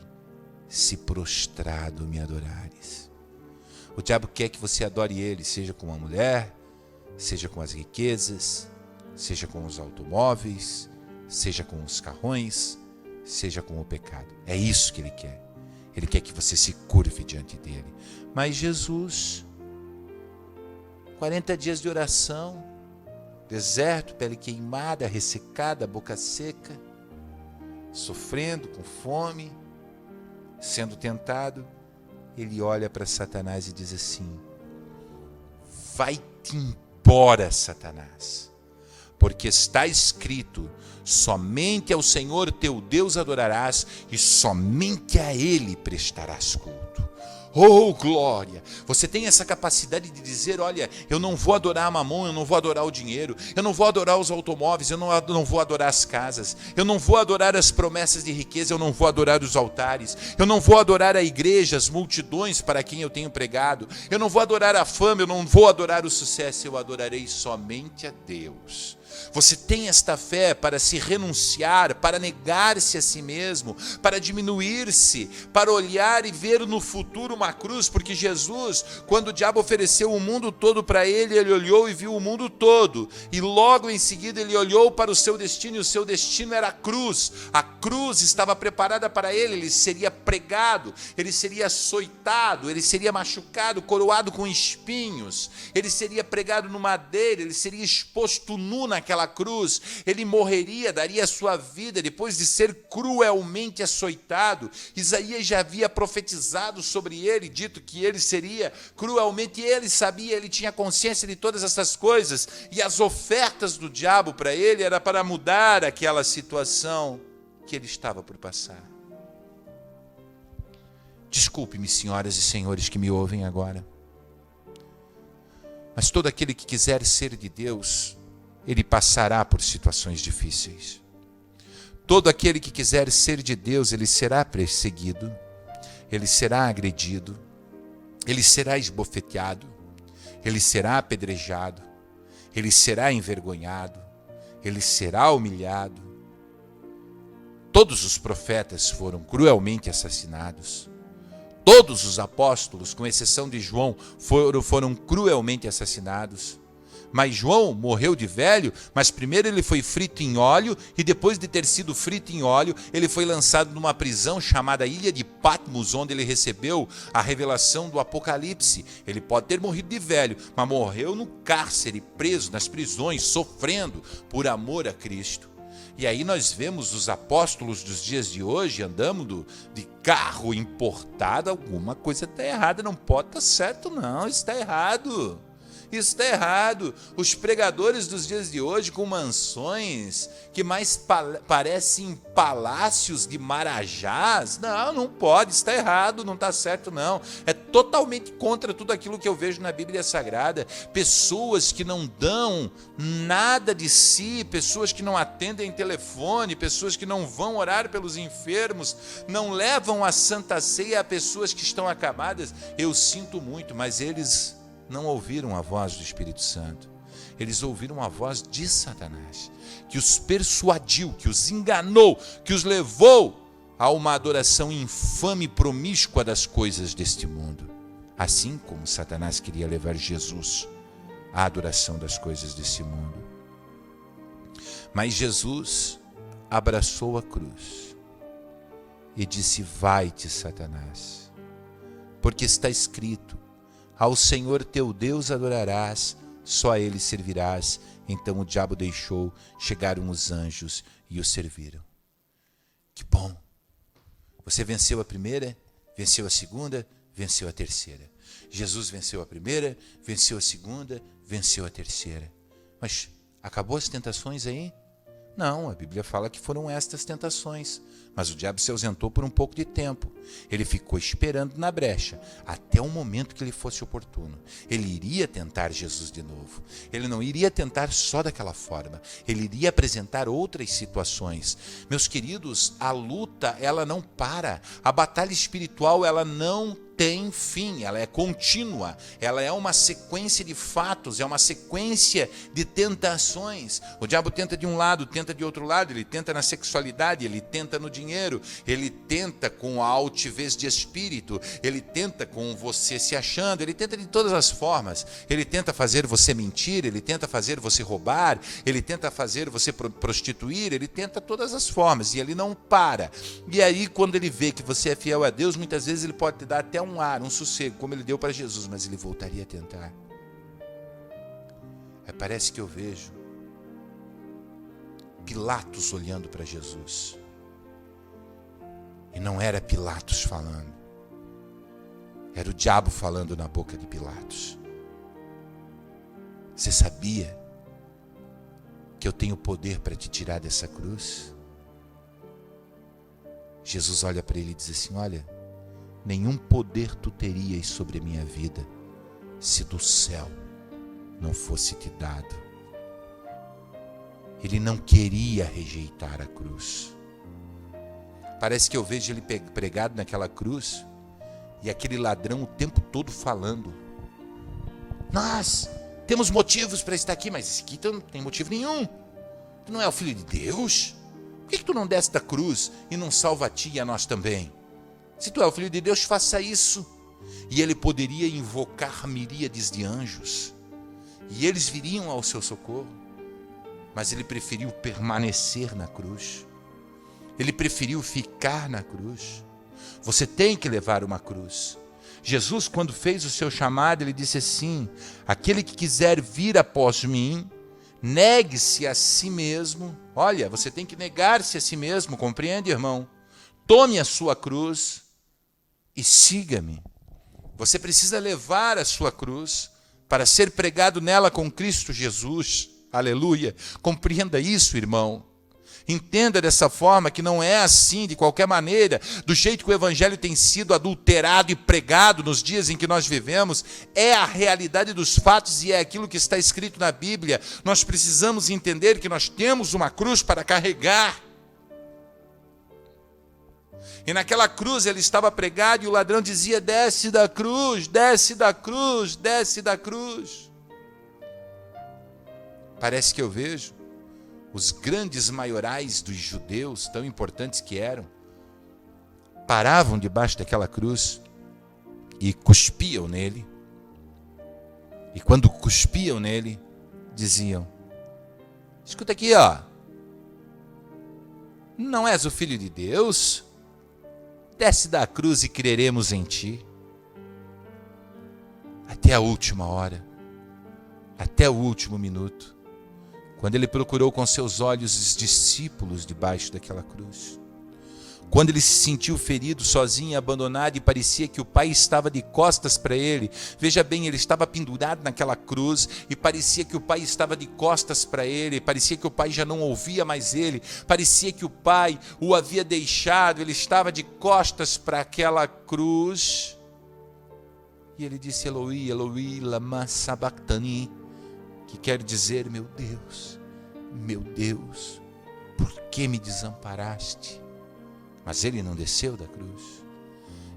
se prostrado me adorares. O diabo quer que você adore ele, seja com uma mulher, seja com as riquezas, seja com os automóveis, seja com os carrões, seja com o pecado. É isso que ele quer. Ele quer que você se curve diante dele. Mas Jesus, 40 dias de oração, deserto, pele queimada, ressecada, boca seca, sofrendo, com fome, sendo tentado, ele olha para Satanás e diz assim: vai-te embora, Satanás, porque está escrito, somente ao Senhor teu Deus adorarás e somente a Ele prestarás culto. Oh, glória! Você tem essa capacidade de dizer, olha, eu não vou adorar a mamon, eu não vou adorar o dinheiro, eu não vou adorar os automóveis, eu não vou adorar as casas, eu não vou adorar as promessas de riqueza, eu não vou adorar os altares, eu não vou adorar a igreja, as multidões para quem eu tenho pregado, eu não vou adorar a fama, eu não vou adorar o sucesso, eu adorarei somente a Deus. Você tem esta fé para se renunciar, para negar-se a si mesmo, para diminuir-se, para olhar e ver no futuro uma cruz, porque Jesus, quando o diabo ofereceu o mundo todo para ele, ele olhou e viu o mundo todo, e logo em seguida ele olhou para o seu destino, e o seu destino era a cruz estava preparada para ele, ele seria pregado, ele seria açoitado, ele seria machucado, coroado com espinhos, ele seria pregado no madeiro, ele seria exposto nu naquela cruz, ele morreria, daria a sua vida depois de ser cruelmente açoitado. Isaías já havia profetizado sobre ele, dito que ele seria cruelmente, ele sabia, ele tinha consciência de todas essas coisas, e as ofertas do diabo para ele era para mudar aquela situação que ele estava por passar. Desculpe-me, senhoras e senhores que me ouvem agora, mas todo aquele que quiser ser de Deus, ele passará por situações difíceis. Todo aquele que quiser ser de Deus, ele será perseguido, ele será agredido, ele será esbofeteado, ele será apedrejado, ele será envergonhado, ele será humilhado. Todos os profetas foram cruelmente assassinados. Todos os apóstolos, com exceção de João, foram cruelmente assassinados. Mas João morreu de velho, mas primeiro ele foi frito em óleo, e depois de ter sido frito em óleo, ele foi lançado numa prisão chamada Ilha de Patmos, onde ele recebeu a revelação do Apocalipse. Ele pode ter morrido de velho, mas morreu no cárcere, preso, nas prisões, sofrendo por amor a Cristo. E aí nós vemos os apóstolos dos dias de hoje andando de carro importado. Alguma coisa está errada, não pode estar certo não, isso está errado. Isso está errado. Os pregadores dos dias de hoje com mansões que mais parecem palácios de marajás. Não pode, está errado, não está certo não. É totalmente contra tudo aquilo que eu vejo na Bíblia Sagrada. Pessoas que não dão nada de si, pessoas que não atendem telefone, pessoas que não vão orar pelos enfermos, não levam a Santa Ceia a pessoas que estão acamadas. Eu sinto muito, mas eles não ouviram a voz do Espírito Santo. Eles ouviram a voz de Satanás, que os persuadiu, que os enganou, que os levou a uma adoração infame e promíscua das coisas deste mundo. Assim como Satanás queria levar Jesus à adoração das coisas desse mundo. Mas Jesus abraçou a cruz e disse: vai-te, Satanás, porque está escrito, ao Senhor teu Deus adorarás, só a Ele servirás. Então o diabo deixou, chegaram os anjos e o serviram. Que bom! Você venceu a primeira, venceu a segunda, venceu a terceira. Jesus venceu a primeira, venceu a segunda, venceu a terceira. Mas acabou as tentações aí? Não, a Bíblia fala que foram estas tentações, mas o diabo se ausentou por um pouco de tempo. Ele ficou esperando na brecha, até o momento que lhe fosse oportuno. Ele iria tentar Jesus de novo. Ele não iria tentar só daquela forma. Ele iria apresentar outras situações. Meus queridos, a luta, ela não para. A batalha espiritual, ela não tem fim, ela é contínua, ela é uma sequência de fatos, é uma sequência de tentações. O diabo tenta de um lado, tenta de outro lado, ele tenta na sexualidade, ele tenta no dinheiro, ele tenta com a altivez de espírito, ele tenta com você se achando, ele tenta de todas as formas. Ele tenta fazer você mentir, ele tenta fazer você roubar, ele tenta fazer você prostituir, ele tenta todas as formas, e ele não para. E aí, quando ele vê que você é fiel a Deus, muitas vezes ele pode te dar até um ar, um sossego, como ele deu para Jesus, mas ele voltaria a tentar. Aí parece que eu vejo Pilatos olhando para Jesus. E não era Pilatos falando, era o diabo falando na boca de Pilatos. Você sabia que eu tenho poder para te tirar dessa cruz? Jesus olha para ele e diz assim: olha, nenhum poder tu terias sobre a minha vida se do céu não fosse te dado. Ele não queria rejeitar a cruz. Parece que eu vejo ele pregado naquela cruz e aquele ladrão o tempo todo falando: nós temos motivos para estar aqui, mas esse aqui não tem motivo nenhum. Tu não é o Filho de Deus? Por que tu não desce da cruz e não salva a ti e a nós também? Se tu é o Filho de Deus, faça isso. E ele poderia invocar miríades de anjos, e eles viriam ao seu socorro, mas ele preferiu permanecer na cruz. Ele preferiu ficar na cruz. Você tem que levar uma cruz. Jesus, quando fez o seu chamado, ele disse assim: aquele que quiser vir após mim, negue-se a si mesmo. Olha, você tem que negar-se a si mesmo, compreende, irmão? Tome a sua cruz e siga-me. Você precisa levar a sua cruz para ser pregado nela com Cristo Jesus. Aleluia. Compreenda isso, irmão. Entenda dessa forma que não é assim, de qualquer maneira, do jeito que o evangelho tem sido adulterado e pregado nos dias em que nós vivemos. É a realidade dos fatos e é aquilo que está escrito na Bíblia. Nós precisamos entender que nós temos uma cruz para carregar. E naquela cruz ele estava pregado e o ladrão dizia: desce da cruz, desce da cruz, desce da cruz. Parece que eu vejo os grandes maiorais dos judeus, tão importantes que eram, paravam debaixo daquela cruz e cuspiam nele. E quando cuspiam nele, diziam: escuta aqui, ó, não és o Filho de Deus? Desce da cruz e creremos em ti. Até a última hora, até o último minuto, quando ele procurou com seus olhos os discípulos debaixo daquela cruz. Quando ele se sentiu ferido, sozinho, abandonado, e parecia que o Pai estava de costas para ele. Veja bem, ele estava pendurado naquela cruz e parecia que o Pai estava de costas para ele. Parecia que o Pai já não ouvia mais ele. Parecia que o Pai o havia deixado. Ele estava de costas para aquela cruz. E ele disse: Eloi, Eloi, lama sabachthani, que quer dizer: meu Deus, por que me desamparaste? Mas ele não desceu da cruz.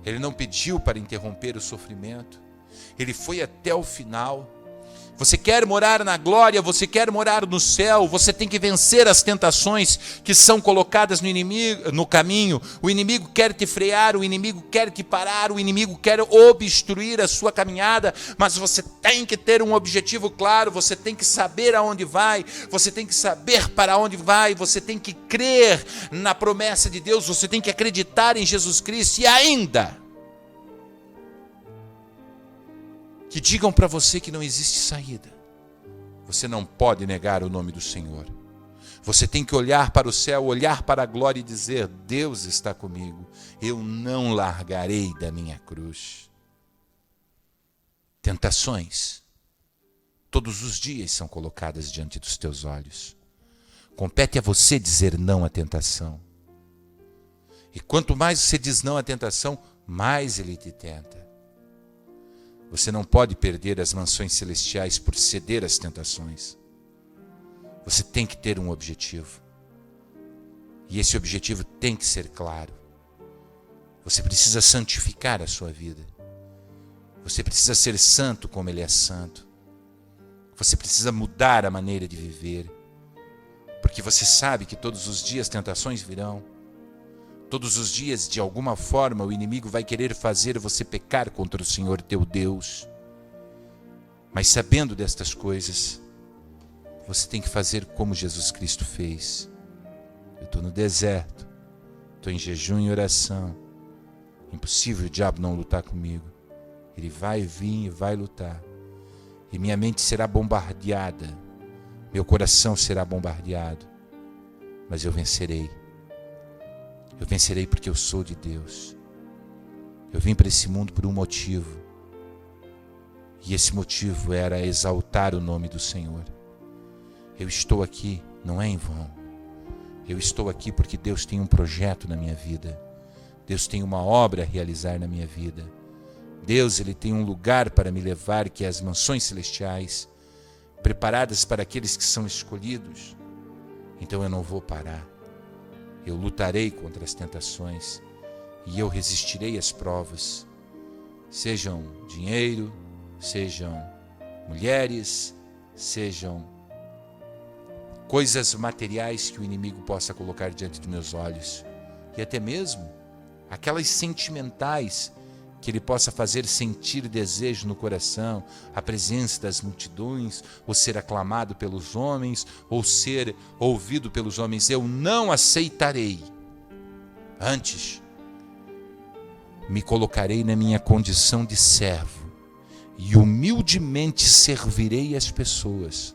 Ele não pediu para interromper o sofrimento. Ele foi até o final. Você quer morar na glória, você quer morar no céu, você tem que vencer as tentações que são colocadas no caminho. O inimigo quer te frear, o inimigo quer te parar, o inimigo quer obstruir a sua caminhada, mas você tem que ter um objetivo claro, você tem que saber aonde vai, você tem que saber para onde vai, você tem que crer na promessa de Deus, você tem que acreditar em Jesus Cristo. E ainda que digam para você que não existe saída, você não pode negar o nome do Senhor. Você tem que olhar para o céu, olhar para a glória e dizer: Deus está comigo, eu não largarei da minha cruz. Tentações, todos os dias são colocadas diante dos teus olhos. Compete a você dizer não à tentação. E quanto mais você diz não à tentação, mais ele te tenta. Você não pode perder as mansões celestiais por ceder às tentações. Você tem que ter um objetivo. E esse objetivo tem que ser claro. Você precisa santificar a sua vida. Você precisa ser santo como Ele é santo. Você precisa mudar a maneira de viver. Porque você sabe que todos os dias tentações virão. Todos os dias, de alguma forma, o inimigo vai querer fazer você pecar contra o Senhor teu Deus. Mas sabendo destas coisas, você tem que fazer como Jesus Cristo fez. Eu estou no deserto, estou em jejum e oração. Impossível o diabo não lutar comigo. Ele vai vir e vai lutar. E minha mente será bombardeada. Meu coração será bombardeado. Mas eu vencerei. Eu vencerei porque eu sou de Deus. Eu vim para esse mundo por um motivo. E esse motivo era exaltar o nome do Senhor. Eu estou aqui, não é em vão. Eu estou aqui porque Deus tem um projeto na minha vida. Deus tem uma obra a realizar na minha vida. Deus, Ele tem um lugar para me levar, que é as mansões celestiais, preparadas para aqueles que são escolhidos. Então eu não vou parar. Eu lutarei contra as tentações e eu resistirei às provas. Sejam dinheiro, sejam mulheres, sejam coisas materiais que o inimigo possa colocar diante dos meus olhos. E até mesmo aquelas sentimentais que ele possa fazer sentir desejo no coração, a presença das multidões, ou ser aclamado pelos homens, ou ser ouvido pelos homens. Eu não aceitarei. Antes, me colocarei na minha condição de servo e humildemente servirei as pessoas,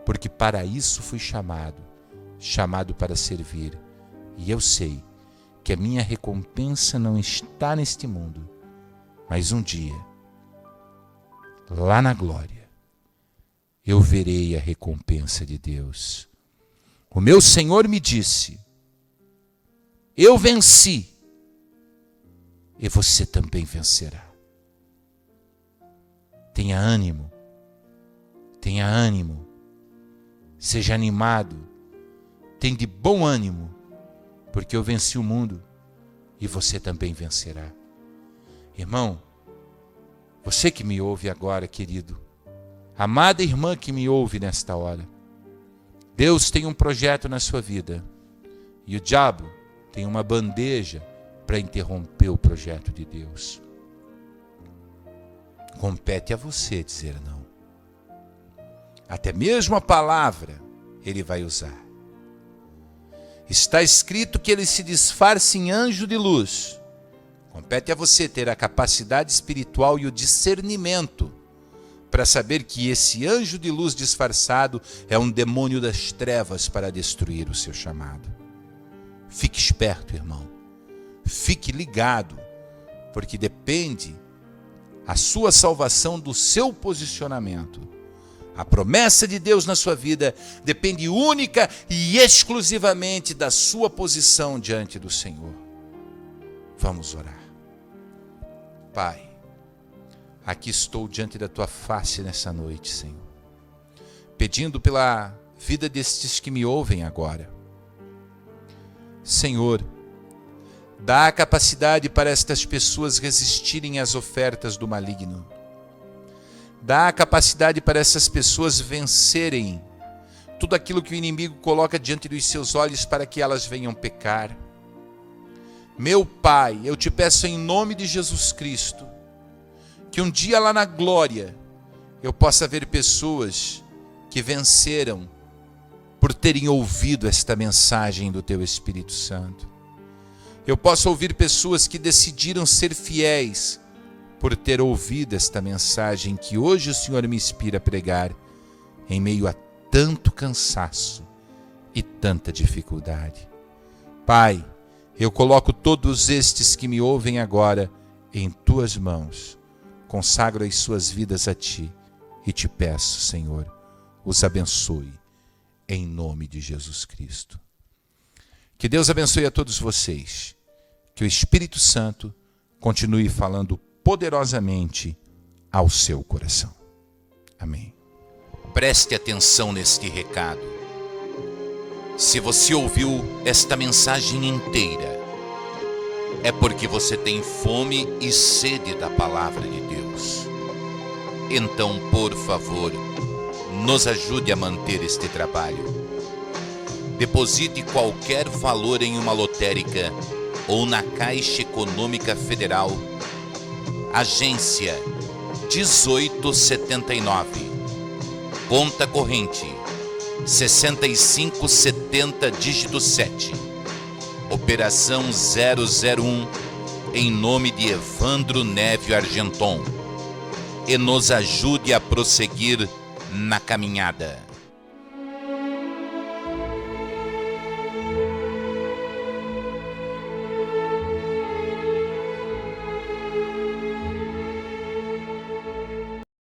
porque para isso fui chamado para servir. E eu sei que a minha recompensa não está neste mundo, mas um dia, lá na glória, eu verei a recompensa de Deus. O meu Senhor me disse: eu venci, e você também vencerá. Tenha ânimo, seja animado, tenha de bom ânimo, porque eu venci o mundo e você também vencerá. Irmão, você que me ouve agora, querido, amada irmã que me ouve nesta hora, Deus tem um projeto na sua vida e o diabo tem uma bandeja para interromper o projeto de Deus. Compete a você dizer não. Até mesmo a palavra ele vai usar. Está escrito que ele se disfarça em anjo de luz. Compete a você ter a capacidade espiritual e o discernimento para saber que esse anjo de luz disfarçado é um demônio das trevas para destruir o seu chamado. Fique esperto, irmão. Fique ligado, porque depende a sua salvação do seu posicionamento. A promessa de Deus na sua vida depende única e exclusivamente da sua posição diante do Senhor. Vamos orar. Pai, aqui estou diante da tua face nessa noite, Senhor, pedindo pela vida destes que me ouvem agora. Senhor, dá a capacidade para estas pessoas resistirem às ofertas do maligno. Dá a capacidade para essas pessoas vencerem tudo aquilo que o inimigo coloca diante dos seus olhos para que elas venham pecar. Meu Pai, eu te peço em nome de Jesus Cristo, que um dia lá na glória eu possa ver pessoas que venceram por terem ouvido esta mensagem do Teu Espírito Santo. Eu posso ouvir pessoas que decidiram ser fiéis por ter ouvido esta mensagem que hoje o Senhor me inspira a pregar em meio a tanto cansaço e tanta dificuldade. Pai, eu coloco todos estes que me ouvem agora em Tuas mãos, consagro as suas vidas a Ti e te peço, Senhor, os abençoe em nome de Jesus Cristo. Que Deus abençoe a todos vocês, que o Espírito Santo continue falando poderosamente ao seu coração. Amém. Preste atenção neste recado. Se você ouviu esta mensagem inteira é porque você tem fome e sede da palavra de Deus. Então, por favor, nos ajude a manter este trabalho. Deposite qualquer valor em uma lotérica ou na Caixa Econômica Federal, agência 1879, conta corrente 6570 dígito 7, operação 001, em nome de Evandro Névio Argenton, e nos ajude a prosseguir na caminhada.